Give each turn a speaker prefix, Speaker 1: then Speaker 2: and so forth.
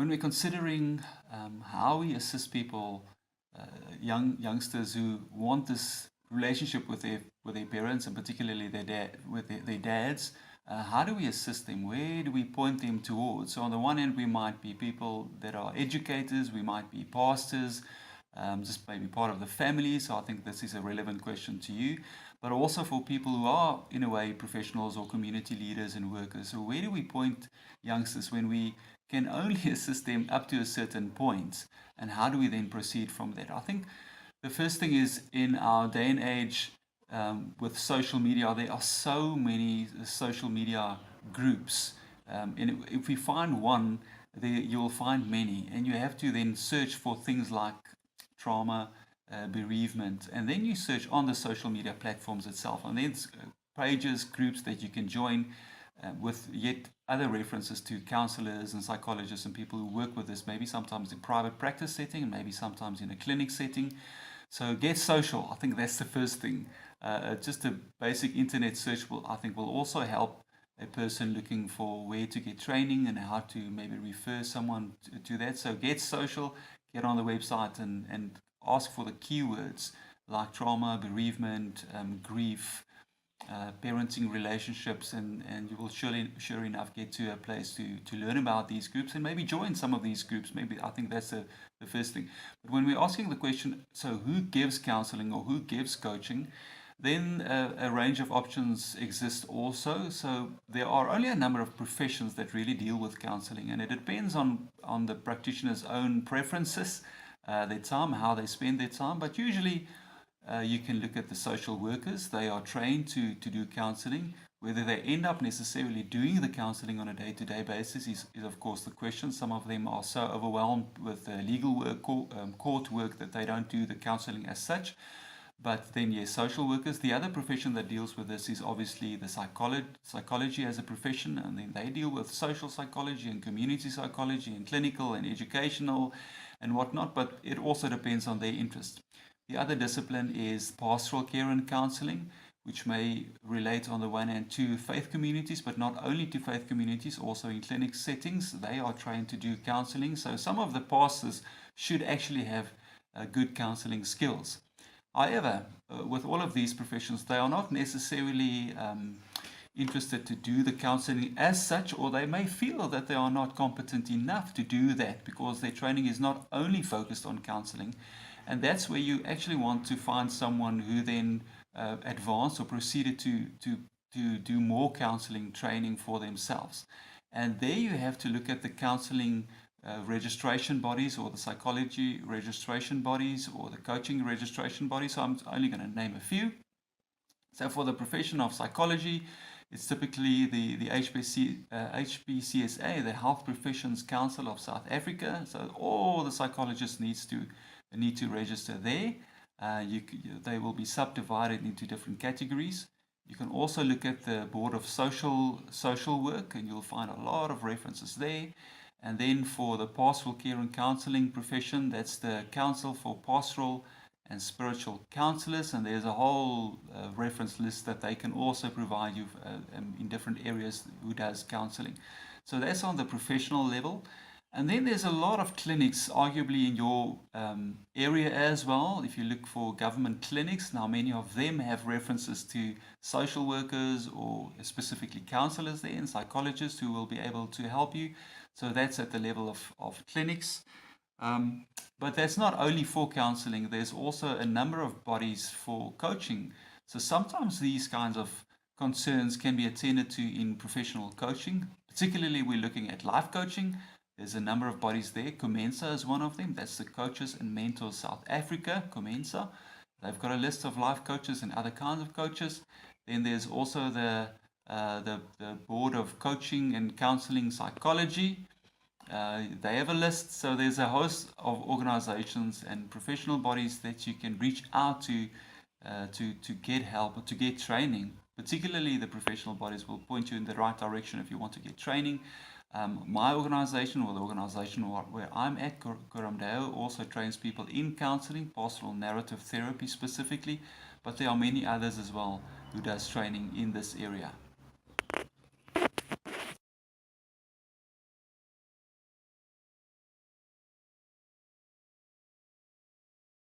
Speaker 1: when we're considering how we assist people, youngsters who want this relationship with their parents, and particularly their dads, how do we assist them? Where do we point them towards? So on the one hand, we might be people that are educators, we might be pastors, just maybe part of the family. So I think this is a relevant question to you, but also for people who are in a way professionals or community leaders and workers. So where do we point youngsters when we can only assist them up to a certain point, and how do we then proceed from that? I think the first thing is, in our day and age, with social media, there are so many social media groups, and if we find one, there you'll find many, and you have to then search for things like trauma, bereavement, and then you search on the social media platforms itself, and then pages, groups that you can join, with yet other references to counselors and psychologists and people who work with this, maybe sometimes in private practice setting and maybe sometimes in a clinic setting. So get social. I think that's the first thing. Just a basic internet search I think will also help a person looking for where to get training and how to maybe refer someone to that. So get social, get on the website and ask for the keywords like trauma, bereavement, grief, parenting, relationships, and you will sure enough get to a place to learn about these groups and maybe join some of these groups. Maybe I think that's the first thing. But when we're asking the question, so who gives counseling or who gives coaching, then a range of options exist also. So there are only a number of professions that really deal with counseling, and it depends on the practitioner's own preferences, their time, how they spend their time. But usually you can look at the social workers. They are trained to do counseling. Whether they end up necessarily doing the counseling on a day-to-day basis is of course the question. Some of them are so overwhelmed with legal work, court work, that they don't do the counseling as such. But then, yes, social workers. The other profession that deals with this is obviously the psychology as a profession, and then they deal with social psychology and community psychology and clinical and educational and whatnot, but it also depends on their interest. The other discipline is pastoral care and counseling, which may relate on the one hand to faith communities, but not only to faith communities, also in clinic settings. They are trained to do counseling. So some of the pastors should actually have good counseling skills. However, with all of these professions, they are not necessarily interested to do the counseling as such, or they may feel that they are not competent enough to do that because their training is not only focused on counseling. And that's where you actually want to find someone who then advanced or proceeded to do more counseling training for themselves. And there you have to look at the counseling registration bodies, or the psychology registration bodies, or the coaching registration bodies. So I'm only going to name a few. So for the profession of psychology, it's typically the HPCSA, the Health Professions Council of South Africa. So all the psychologists need to register there. They will be subdivided into different categories. You can also look at the Board of Social Work, and you'll find a lot of references there. And then for the pastoral care and counseling profession, that's the Council for Pastoral and Spiritual Counselors, and there's a whole reference list that they can also provide you in different areas who does counseling. So that's on the professional level. And then there's a lot of clinics, arguably in your area as well. If you look for government clinics, now many of them have references to social workers or specifically counselors there and psychologists who will be able to help you. So that's at the level of clinics. But that's not only for counseling. There's also a number of bodies for coaching. So sometimes these kinds of concerns can be attended to in professional coaching. Particularly we're looking at life coaching. There's a number of bodies there. COMENSA is one of them. That's the Coaches and Mentors South Africa, COMENSA. They've got a list of life coaches and other kinds of coaches. Then there's also the Board of Coaching and Counseling Psychology. They have a list. So there's a host of organizations and professional bodies that you can reach out to get help or to get training. Particularly the professional bodies will point you in the right direction if you want to get training. My organization, or the organization where I'm at, Kuramdeo, also trains people in counseling, pastoral narrative therapy specifically, but there are many others as well who does training in this area.